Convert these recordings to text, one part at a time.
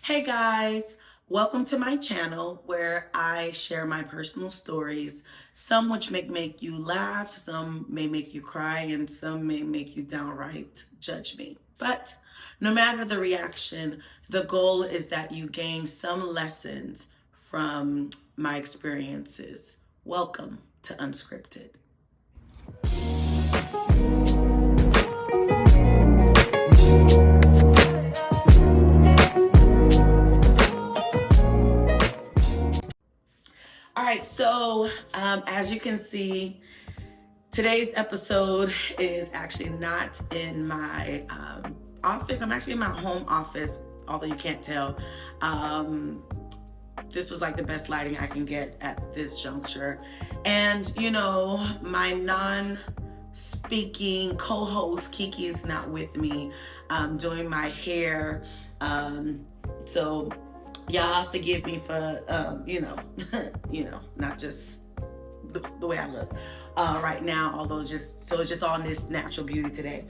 Hey guys, welcome to my channel where I share my personal stories, some which may make you laugh, some may make you cry, and some may make you downright judge me. But no matter the reaction, the goal is that you gain some lessons from my experiences. Welcome to Unscripted. All right, so as you can see, today's episode is actually not in my office. I'm actually in my home office, although you can't tell. This was like the best lighting I can get at this juncture. And you know, my non-speaking co-host Kiki is not with me doing my hair. So y'all forgive me for not just the way I look right now, although it's just all this natural beauty today.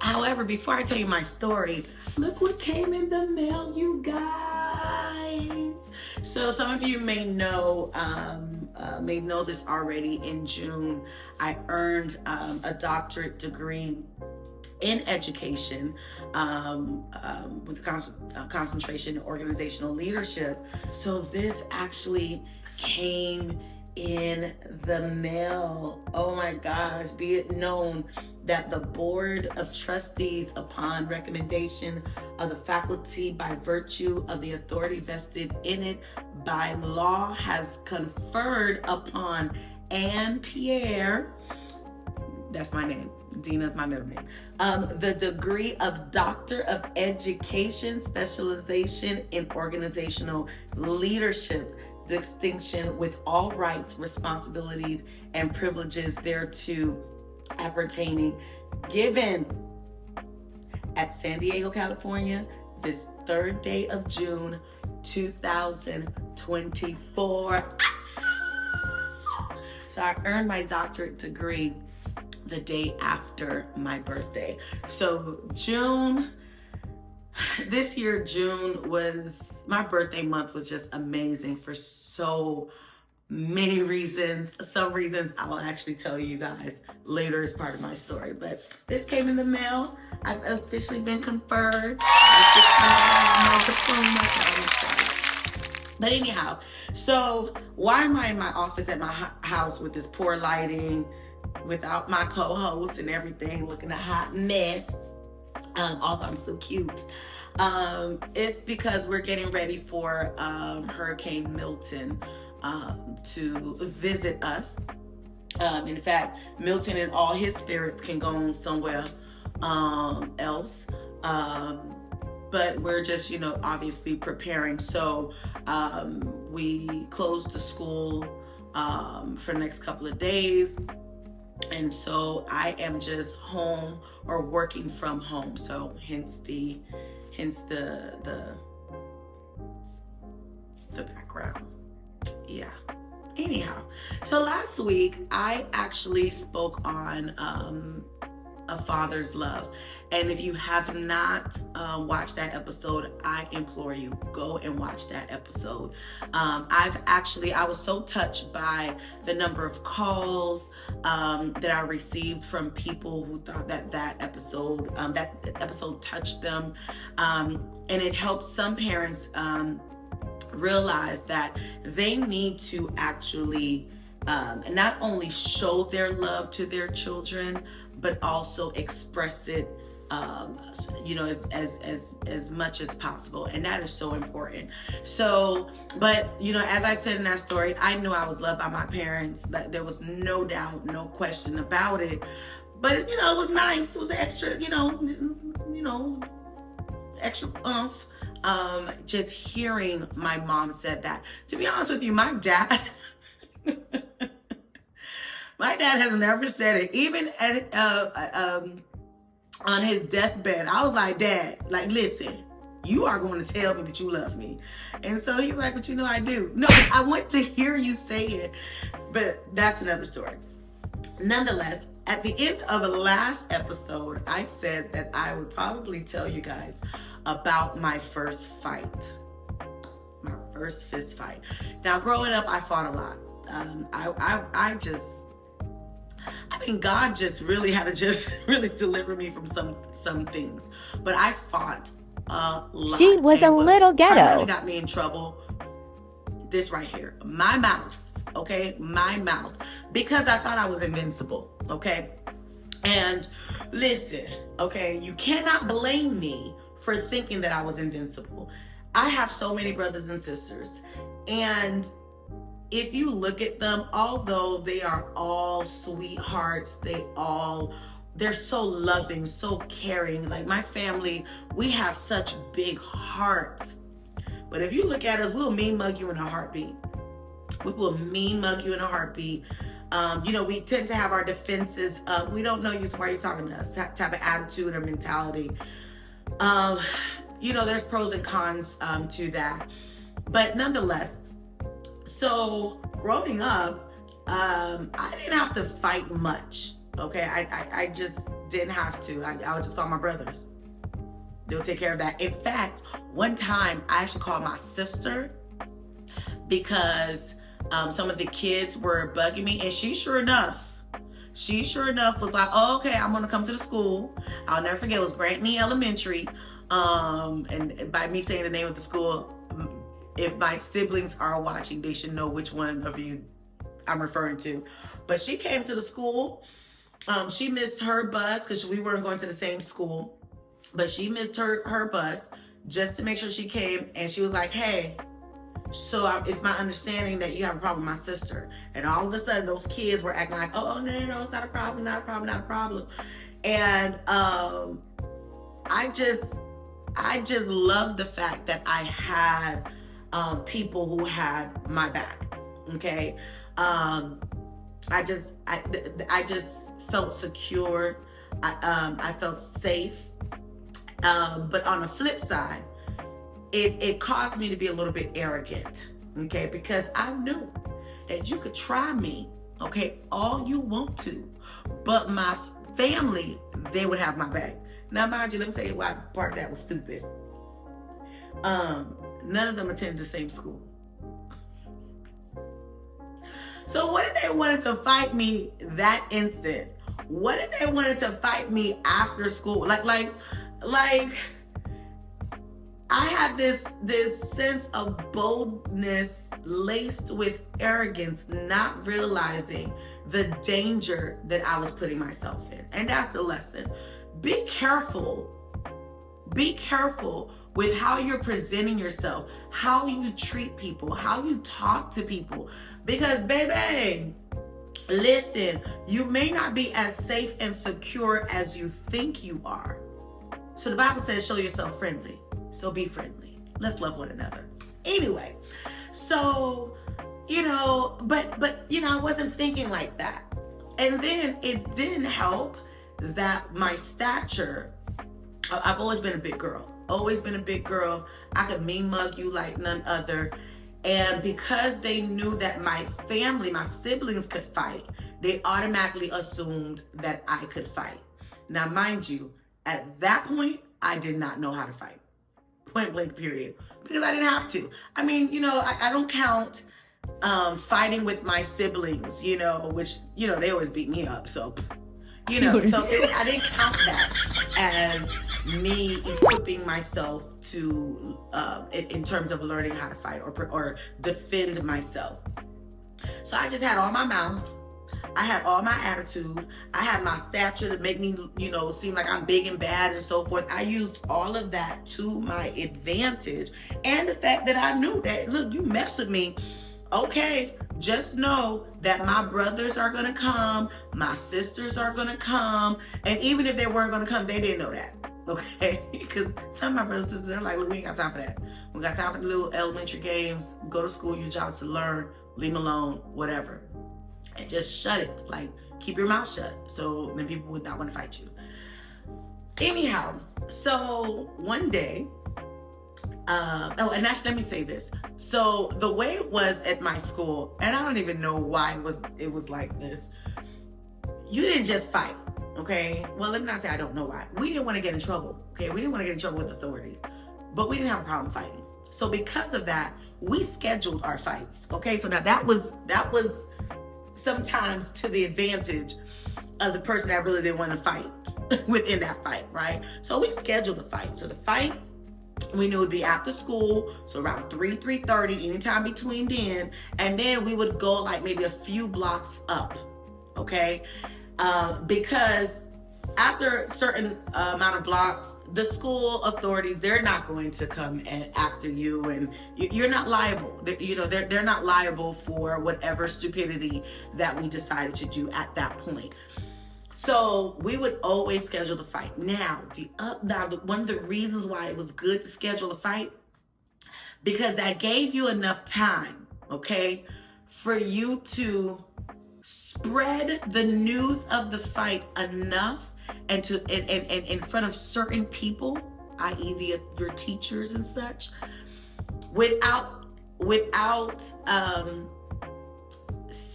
However, before I tell you my story, look what came in the mail, you guys. So some of you may know this already. In June, I earned a doctorate degree in education with concentration in organizational leadership. So this actually came in the mail. Oh my gosh, be it known that the Board of Trustees, upon recommendation of the faculty by virtue of the authority vested in it by law, has conferred upon Anne Pierre, that's my name, Dina's my middle name, the degree of Doctor of Education, specialization in organizational leadership, distinction with all rights, responsibilities, and privileges thereto appertaining, given at San Diego, California, this 3rd day of June, 2024. So I earned my doctorate degree the day after my birthday. So this year, June was, my birthday month was just amazing for so many reasons. Some reasons I will actually tell you guys later as part of my story, but this came in the mail. I've officially been conferred. But anyhow, so why am I in my office at my house with this poor lighting, without my co-host and everything, looking a hot mess, although I'm so cute? It's because we're getting ready for Hurricane Milton to visit us. In fact, Milton and all his spirits can go on somewhere else. But we're just, obviously preparing. So we closed the school for the next couple of days. And so I am just home or working from home. So hence the background. Yeah. Anyhow, so last week I actually spoke on a father's love. And if you have not watched that episode, I implore you, go and watch that episode. I was so touched by the number of calls that I received from people who thought that episode touched them. And it helped some parents realize that they need to actually not only show their love to their children, but also express it as much as possible. And that is so important. So, but as I said in that story, I knew I was loved by my parents. That there was no doubt, no question about it. But it was nice. It was extra, extra oomph. Just hearing my mom said that. To be honest with you, my dad has never said it. Even at on his deathbed, I was like, Dad, listen, you are going to tell me that you love me. And so he's like, but I do. No, I want to hear you say it. But that's another story. Nonetheless, at the end of the last episode, I said that I would probably tell you guys about my first fight, my first fist fight. Now, growing up, I fought a lot. God just really had to just really deliver me from some things. But I fought a lot. She was a little ghetto. Primarily got me in trouble. This right here, my mouth. Okay, my mouth, because I thought I was invincible. Okay, and listen. Okay, you cannot blame me for thinking that I was invincible. I have so many brothers and sisters, and if you look at them, although they are all sweethearts, they're so loving, so caring. Like my family, we have such big hearts. But if you look at us, we'll mean mug you in a heartbeat. We will mean mug you in a heartbeat. We tend to have our defenses up. We don't know you, so why are you talking to us? That type of attitude or mentality. There's pros and cons to that. But nonetheless, so growing up, I didn't have to fight much. Okay, I just didn't have to. I would just call my brothers. They'll take care of that. In fact, one time I actually called my sister because some of the kids were bugging me, and she sure enough was like, oh, okay, I'm gonna come to the school. I'll never forget, it was Grant Knee Elementary. And by me saying the name of the school, if my siblings are watching, they should know which one of you I'm referring to. But she came to the school. She missed her bus because we weren't going to the same school. But she missed her bus just to make sure she came. And she was like, hey, so it's my understanding that you have a problem with my sister. And all of a sudden, those kids were acting like, oh, no, it's not a problem, not a problem, not a problem. And I just love the fact that I had people who had my back. Okay, I just felt secure. I felt safe. But on the flip side, it caused me to be a little bit arrogant. Okay, because I knew that you could try me, okay, all you want to, but my family, they would have my back. Now, mind you, let me tell you why part of that was stupid. None of them attended the same school. So what if they wanted to fight me that instant? What if they wanted to fight me after school? Like I had this sense of boldness laced with arrogance, not realizing the danger that I was putting myself in. And that's a lesson. Be careful with how you're presenting yourself, how you treat people, how you talk to people. Because baby, listen, you may not be as safe and secure as you think you are. So the Bible says, show yourself friendly. So be friendly. Let's love one another. Anyway, so, but I wasn't thinking like that. And then it didn't help that my stature, I've always been a big girl. I could mean mug you like none other. And because they knew that my family, my siblings could fight, they automatically assumed that I could fight. Now, mind you, at that point, I did not know how to fight. Point blank period. Because I didn't have to. I mean, I don't count fighting with my siblings, which, they always beat me up. So, I didn't count that as me equipping myself to, in terms of learning how to fight or defend myself. So I just had all my mouth. I had all my attitude. I had my stature to make me, seem like I'm big and bad and so forth. I used all of that to my advantage. And the fact that I knew that, look, you mess with me, okay, just know that my brothers are going to come, my sisters are going to come, and even if they weren't going to come, they didn't know that, okay? Because some of my brothers and sisters, they're like, look, we ain't got time for that. We got time for the little elementary games. Go to school, your job is to learn, leave them alone, whatever. And just shut it, like keep your mouth shut, so then people would not want to fight you. Anyhow, so one day, and actually let me say this. So the way it was at my school, and I don't even know why it was like this. you didn't just fight, okay? Well, let me not say I don't know why. We didn't want to get in trouble, okay? We didn't want to get in trouble with authorities, but we didn't have a problem fighting. So because of that, we scheduled our fights, okay? So now that was sometimes to the advantage of the person that really didn't want to fight within that fight, right? So we scheduled the fight. So the fight, we knew it would be after school, so around 3:30, anytime between then, and then we would go like maybe a few blocks up, okay? Because after a certain amount of blocks, the school authorities, they're not going to come after you, and you're not liable. They're not liable for whatever stupidity that we decided to do at that point. So we would always schedule the fight. Now, one of the reasons why it was good to schedule a fight, because that gave you enough time, okay, for you to spread the news of the fight enough and to in front of certain people, i.e. your teachers and such, without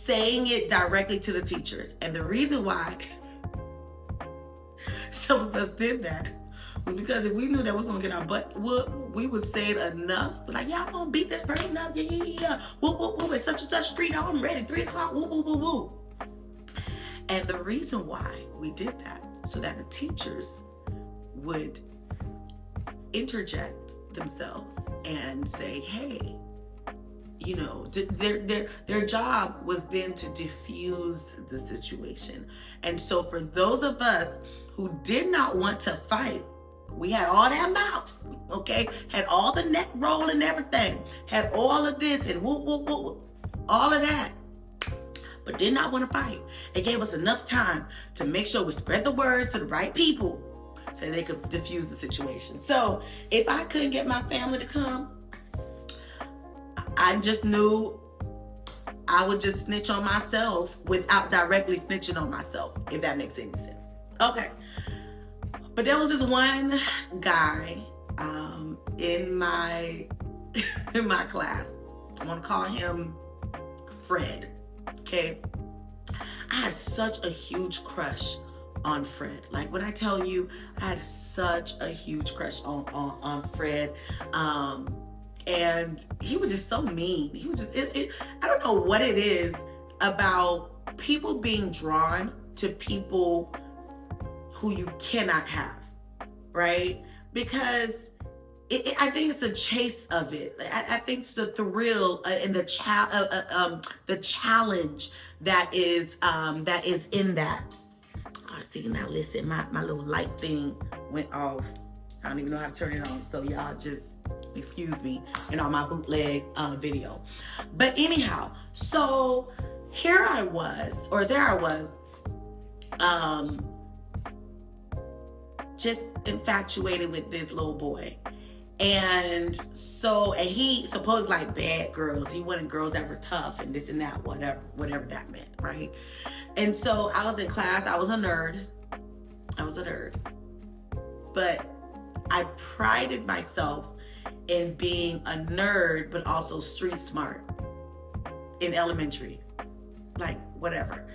saying it directly to the teachers. And the reason why some of us did that was because if we knew that was gonna get our butt whooped, we would say it enough. Like, yeah, I'm gonna beat this person up. Yeah. Whoop, whoop, whoop. At such and such street, I'm ready. 3 o'clock. Whoop, whoop, whoop, whoop. And the reason why we did that, so that the teachers would interject themselves and say, hey, their job was then to diffuse the situation. And so for those of us who did not want to fight, we had all that mouth, okay? Had all the neck roll and everything. Had all of this and whoop, whoop, whoop, all of that. But did not want to fight. It gave us enough time to make sure we spread the words to the right people so they could diffuse the situation. So if I couldn't get my family to come, I just knew I would just snitch on myself without directly snitching on myself, if that makes any sense. Okay. But there was this one guy in my class. I want to call him Fred. Okay. I had such a huge crush on Fred. Like when I tell you, I had such a huge crush on Fred. And he was just so mean. He was just, I don't know what it is about people being drawn to people who you cannot have, right? Because I think it's the chase of it. I think it's the thrill and the challenge that is in that. See, now listen, my little light thing went off. I don't even know how to turn it on, so y'all just excuse me on my bootleg video. But anyhow, so there I was, just infatuated with this little boy. And he supposed like bad girls. He wanted girls that were tough and this and that, whatever that meant, right? And so I was in class, I was a nerd. But I prided myself in being a nerd, but also street smart in elementary, like whatever.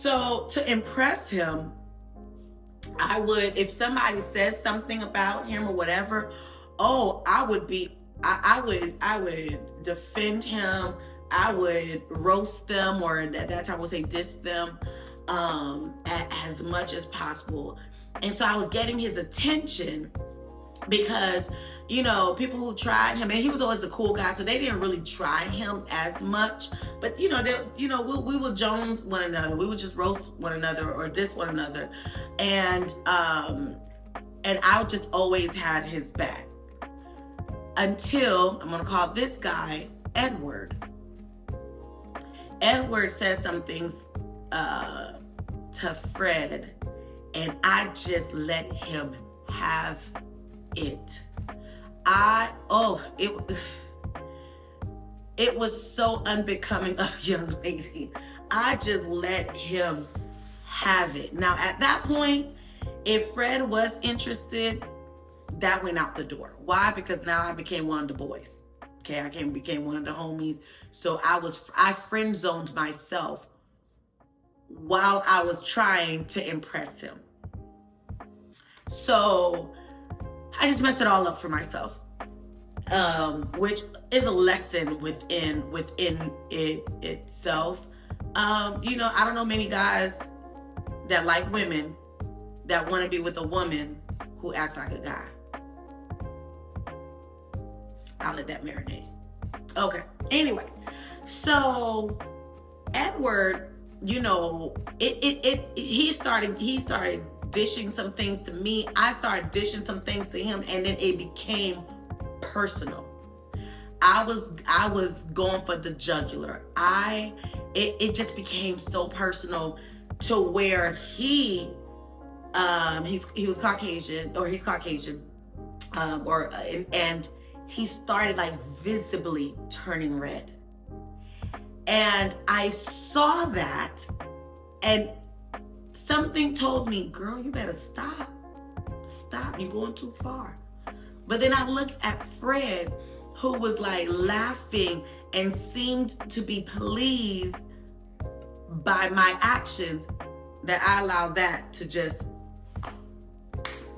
So to impress him, I would, if somebody said something about him or whatever, I would defend him. I would roast them, or at that time I would say diss them as much as possible. And so I was getting his attention because, people who tried him, and he was always the cool guy, so they didn't really try him as much. But we would jones one another. We would just roast one another or diss one another, and I just always had his back until I'm gonna call this guy Edward. Edward said some things to Fred, and I just let him have it. It was so unbecoming of a young lady. I just let him have it. Now, at that point, if Fred was interested, that went out the door. Why? Because now I became one of the boys. Okay, I became one of the homies. So I friend zoned myself while I was trying to impress him. So I just messed it all up for myself, which is a lesson within it itself. You know, I don't know many guys that like women that want to be with a woman who acts like a guy. I'll let that marinate. Okay. Anyway, so Edward, you know, he started dishing some things to me. I started dishing some things to him, and then it became personal. I was going for the jugular. It just became so personal to where he was Caucasian, or he's Caucasian, and he started like visibly turning red. And I saw that, and something told me, girl, you better stop. Stop, you're going too far. But then I looked at Fred, who was like laughing and seemed to be pleased by my actions, that I allowed that to just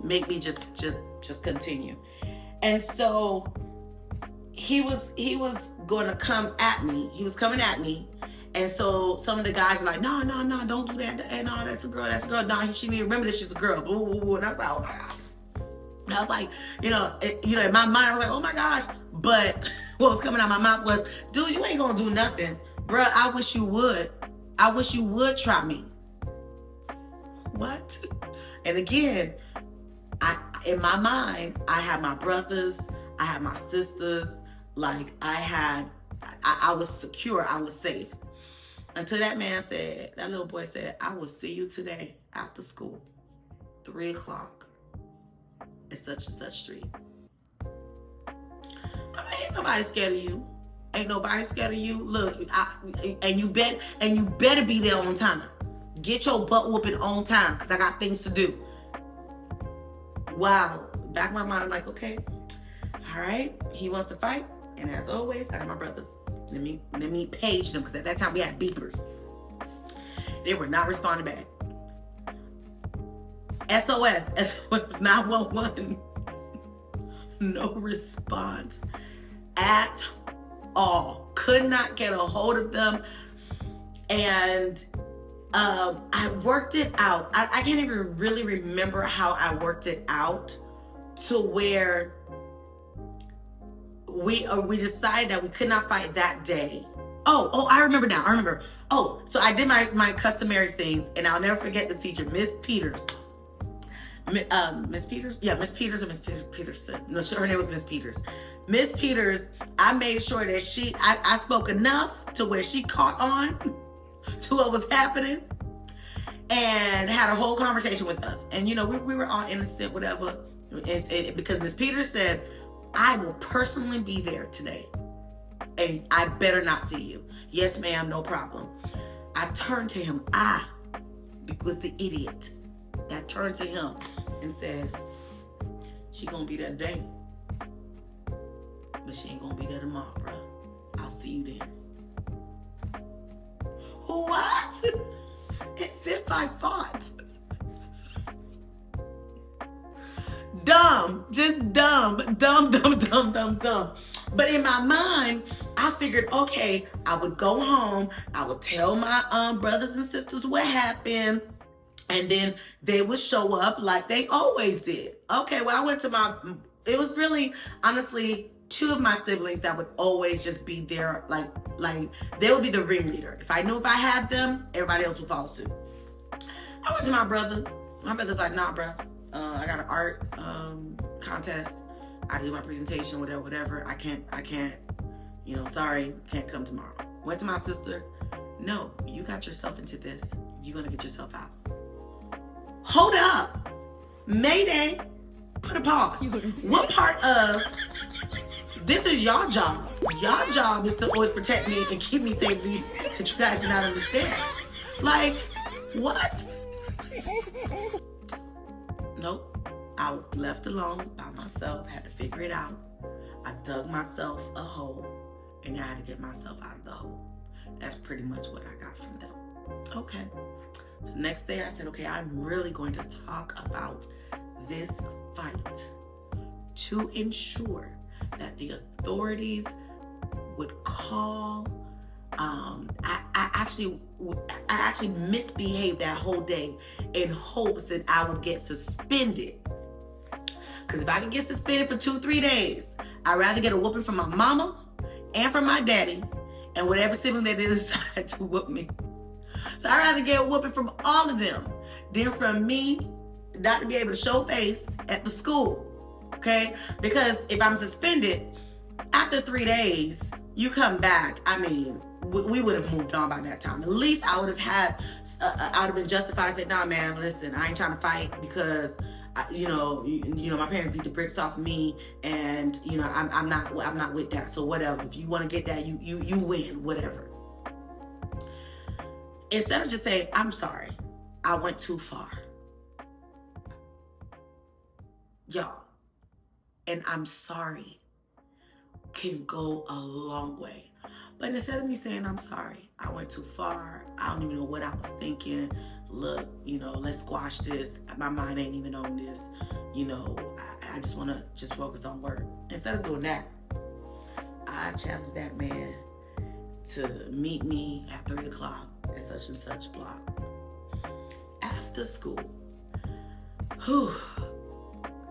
make me just continue. And so he was going to come at me. He was coming at me. And so some of the guys were like, no, don't do that. And no, that's a girl. No, she need to remember that she's a girl. Boo, boo, boo. And I was like, oh my gosh. And I was like, in my mind, I was like, oh my gosh. But what was coming out of my mouth was, dude, you ain't gonna do nothing. Bruh, I wish you would. I wish you would try me. What? And again, in my mind, I had my brothers, I had my sisters, like I was secure, I was safe. Until that little boy said, I will see you today after school, 3 o'clock at such and such street. Ain't nobody scared of you. Ain't nobody scared of you. Look, and you better be there on time. Get your butt whooping on time, because I got things to do. Wow. Back in my mind, I'm like, okay, all right, he wants to fight. And as always, I got my brothers. Let me page them, because at that time we had beepers. They were not responding back. SOS 911. No response at all. Could not get a hold of them. And I worked it out. I can't even really remember how I worked it out, to where we decided that we could not fight that day. Oh, I remember now. Oh, so I did my customary things, and I'll never forget this teacher, Miss Peters. Miss Peters? Yeah, Miss Peters or Miss Peterson. No, her name was Miss Peters. Miss Peters, I made sure that I spoke enough to where she caught on to what was happening, and had a whole conversation with us. And we were all innocent, whatever. And because Miss Peters said, I will personally be there today, and I better not see you. Yes, ma'am, no problem. I turned to him. I was the idiot that turned to him and said, she gonna be there today, but she ain't gonna be there tomorrow, bro. I'll see you then. What? As if I fought. Dumb, just dumb. But in my mind, I figured, okay, I would go home, I would tell my brothers and sisters what happened, and then they would show up like they always did. Okay, well, I went to it was really, honestly, 2 of my siblings that would always just be there, like they would be the ringleader. If I had them, everybody else would follow suit. I went to my brother. My brother's like, nah, bro. I got an art contest. I do my presentation, whatever. I can't, sorry, can't come tomorrow. Went to my sister. No, you got yourself into this. You're gonna get yourself out. Hold up. Mayday. Put a pause. What part of this is y'all job? Y'all job is to always protect me and keep me safe that you guys do not understand. Like, what? Nope. I was left alone by myself, had to figure it out. I dug myself a hole, and I had to get myself out of the hole. That's pretty much what I got from them. Okay. So the next day I said, okay, I'm really going to talk about this fight to ensure that the authorities would call. I actually misbehaved that whole day in hopes that I would get suspended. Because if I could get suspended for 2-3 days, I'd rather get a whooping from my mama and from my daddy and whatever sibling they decide to whoop me. So I'd rather get a whooping from all of them than from me not to be able to show face at the school. Okay? Because if I'm suspended, after 3 days, you come back, I mean, we would have moved on by that time. At least I would have had, I would have been justified. Said, nah, man, listen, I ain't trying to fight because, my parents beat the bricks off me, and I'm not with that. So whatever. If you want to get that, you win. Whatever. Instead of just saying, I'm sorry, I went too far, y'all, and I'm sorry can go a long way. But instead of me saying, I'm sorry, I went too far, I don't even know what I was thinking, look, let's squash this, my mind ain't even on this, I just want to focus on work. Instead of doing that, I challenged that man to meet me at 3 o'clock at such and such block. After school,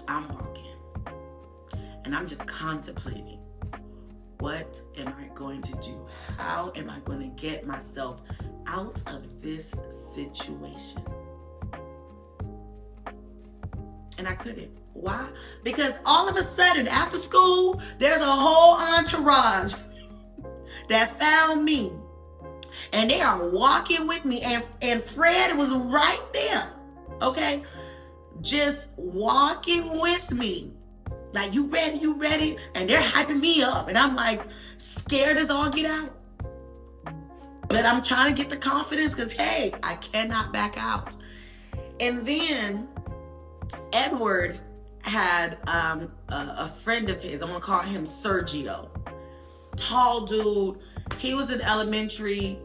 I'm walking, and I'm just contemplating, what am I going to do? How am I going to get myself out of this situation? And I couldn't. Why? Because all of a sudden, after school, there's a whole entourage that found me. And they are walking with me. And Fred was right there. Okay? Just walking with me. Like, you ready? And they're hyping me up. And I'm like, scared as all get out. But I'm trying to get the confidence because, hey, I cannot back out. And then Edward had a friend of his. I'm going to call him Sergio. Tall dude. He was in elementary.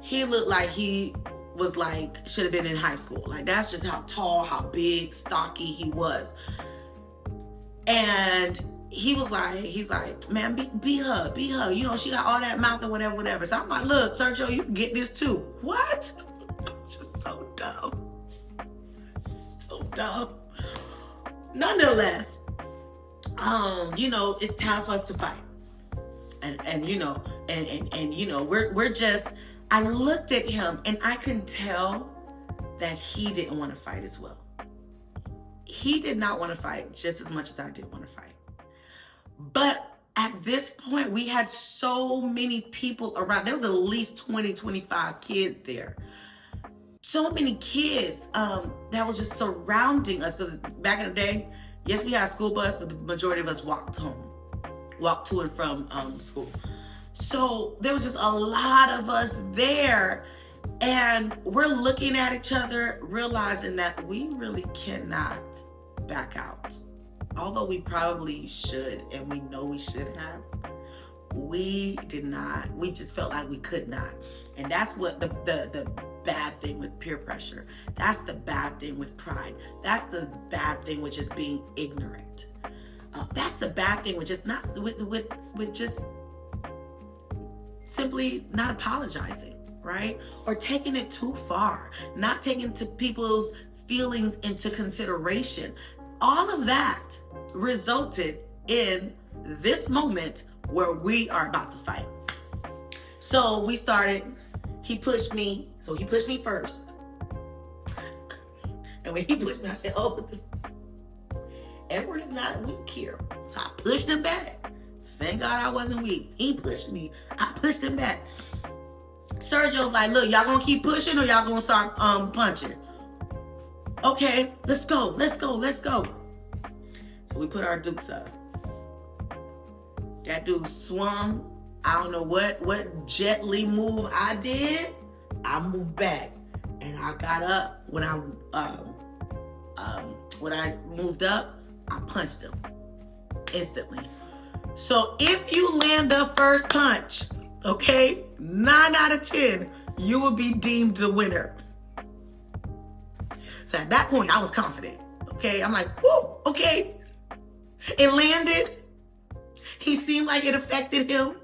He looked like he was should have been in high school. Like, that's just how tall, how big, stocky he was. And he's like, man, be her. She got all that mouth and whatever. So I'm like, look, Sergio, you can get this too. What? Just so dumb. So dumb. Nonetheless, it's time for us to fight. And we're just, I looked at him and I can tell that he didn't want to fight as well. He did not want to fight just as much as I did want to fight. But at this point, we had so many people around. There was at least 20, 25 kids there. So many kids that was just surrounding us. Because back in the day, yes, we had a school bus, but the majority of us walked to and from school. So there was just a lot of us there. And we're looking at each other, realizing that we really cannot back out. Although we probably should, and we know we should have, we did not. We just felt like we could not. And that's what the bad thing with peer pressure. That's the bad thing with pride. That's the bad thing with just being ignorant. That's the bad thing with just not with just simply not apologizing. Right? Or taking it too far, not taking people's feelings into consideration. All of that resulted in this moment where we are about to fight. So we started, he pushed me first. And when he pushed me, I said, Edward is not weak here. So I pushed him back. Thank God I wasn't weak. He pushed me. I pushed him back. Sergio's like, look, y'all gonna keep pushing or y'all gonna start punching? Okay, let's go. So we put our dukes up. That dude swung. I don't know what Jet Li move I did. I moved back. And I got up. When I moved up, I punched him instantly. So if you land the first punch, okay, 9 out of 10, you will be deemed the winner. So at that point, I was confident. Okay, I'm like, whoo, okay. It landed. He seemed like it affected him.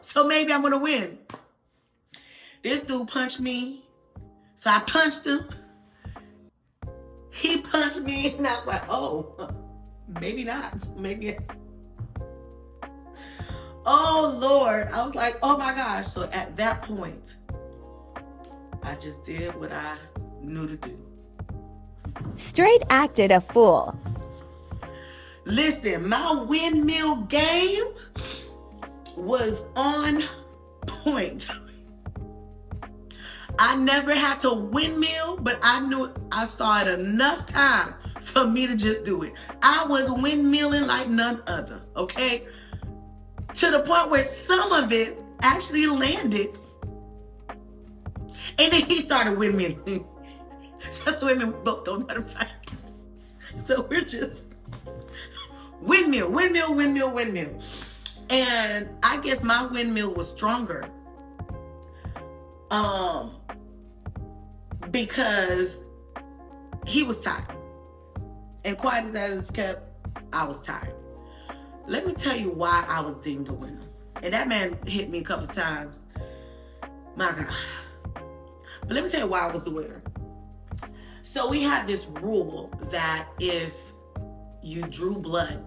So maybe I'm gonna win. This dude punched me. So I punched him. He punched me, and I was like, oh, maybe not. Maybe. Oh, Lord. I was like, oh, my gosh. So at that point, I just did what I knew to do. Straight acted a fool. Listen, my windmill game was on point. I never had to windmill, but I knew I saw it enough time for me to just do it. I was windmilling like none other, okay? To the point where some of it actually landed. And then he started windmilling. So women both don't know how to fight. So we're just windmill. And I guess my windmill was stronger. Because he was tired. And quiet as that is kept, I was tired. Let me tell you why I was deemed a winner. And that man hit me a couple of times. My God. But let me tell you why I was the winner. So we had this rule that if you drew blood,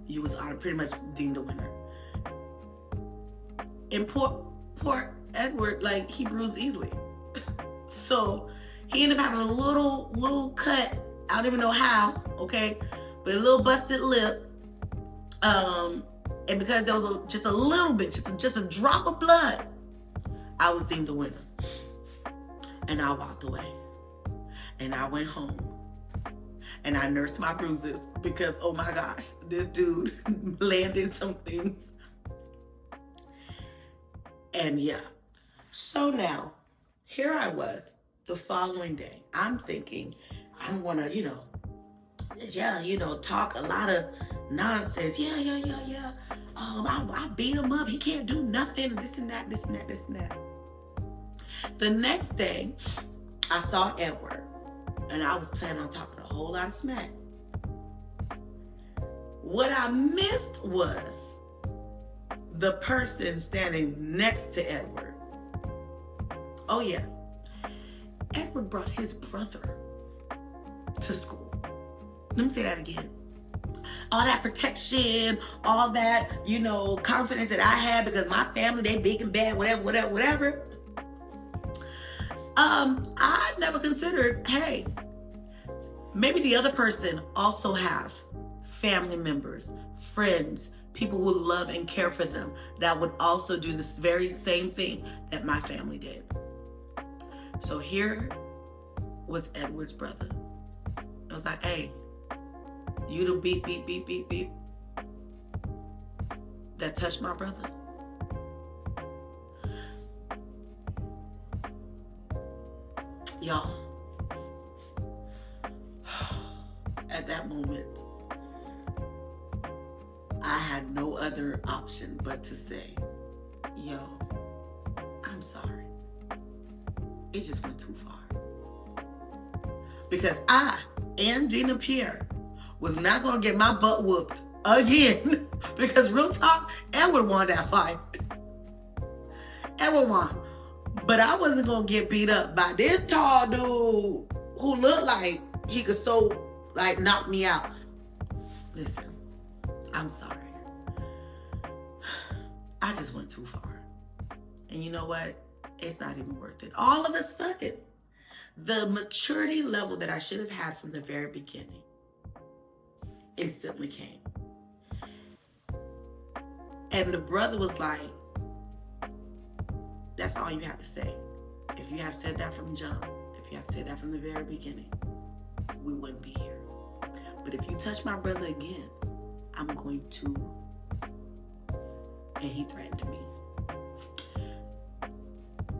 you was pretty much deemed a winner. And poor Edward, like, he bruised easily. So he ended up having a little cut. I don't even know how, okay? But a little busted lip. And because there was just a little bit, just a drop of blood, I was deemed a winner. And I walked away. And I went home. And I nursed my bruises because, oh my gosh, this dude landed some things. And yeah. So now, here I was the following day. I'm thinking, I don't want to, talk a lot of nonsense. I beat him up. He can't do nothing. This and that. The next day, I saw Edward, and I was planning on talking a whole lot of smack. What I missed was the person standing next to Edward. Oh yeah. Edward brought his brother to school. Let me say that again. All that protection, all that, confidence that I had because my family, they big and bad, whatever. I never considered, hey, maybe the other person also have family members, friends, people who love and care for them that would also do this very same thing that my family did. So here was Edward's brother. I was like, hey, you the beep that touched my brother. Y'all, at that moment, I had no other option but to say, yo, I'm sorry. It just went too far. Because I and Gina Pierre was not going to get my butt whooped again. Because real talk, Edward won that fight. Edward won. But I wasn't going to get beat up by this tall dude who looked like he could knock me out. Listen, I'm sorry. I just went too far. And you know what? It's not even worth it. All of a sudden, the maturity level that I should have had from the very beginning instantly came. And the brother was like, that's all you have to say. If you had said that from jump, if you had said that from the very beginning, we wouldn't be here. But if you touch my brother again, I'm going to. And he threatened me.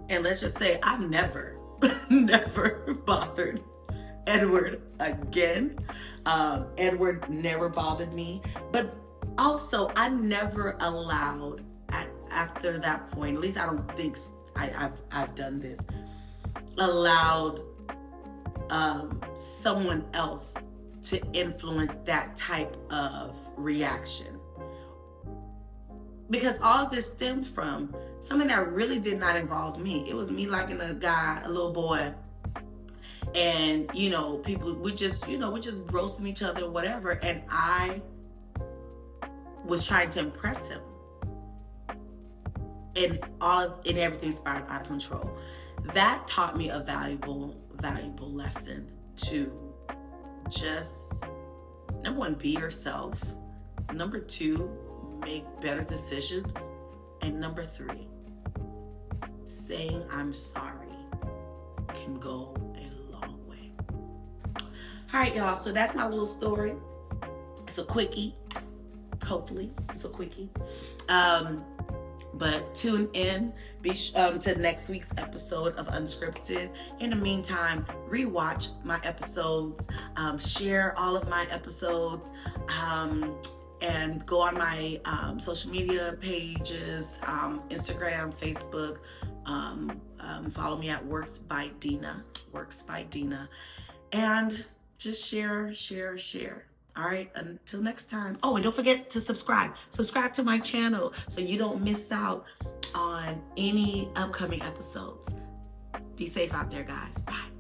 And let's just say I've never bothered Edward again. Edward never bothered me. But also, I never allowed, after that point, at least I don't think I've done this, allowed someone else to influence that type of reaction. Because all of this stemmed from something that really did not involve me. It was me liking a guy, a little boy. And, you know, people, we just roasting each other or whatever. And I was trying to impress him. And everything spiraled out of control. That taught me a valuable lesson to just, number one, be yourself. Number two, make better decisions. And number three, saying I'm sorry can go a long way. All right, y'all. So that's my little story. It's a quickie. Hopefully, it's a quickie. But tune in to next week's episode of Unscripted. In the meantime, rewatch my episodes, share all of my episodes, and go on my social media pages, Instagram, Facebook. Follow me at Works by Dina, and just share. All right, until next time. Oh, and don't forget to subscribe to my channel so you don't miss out on any upcoming episodes. Be safe out there, guys. Bye.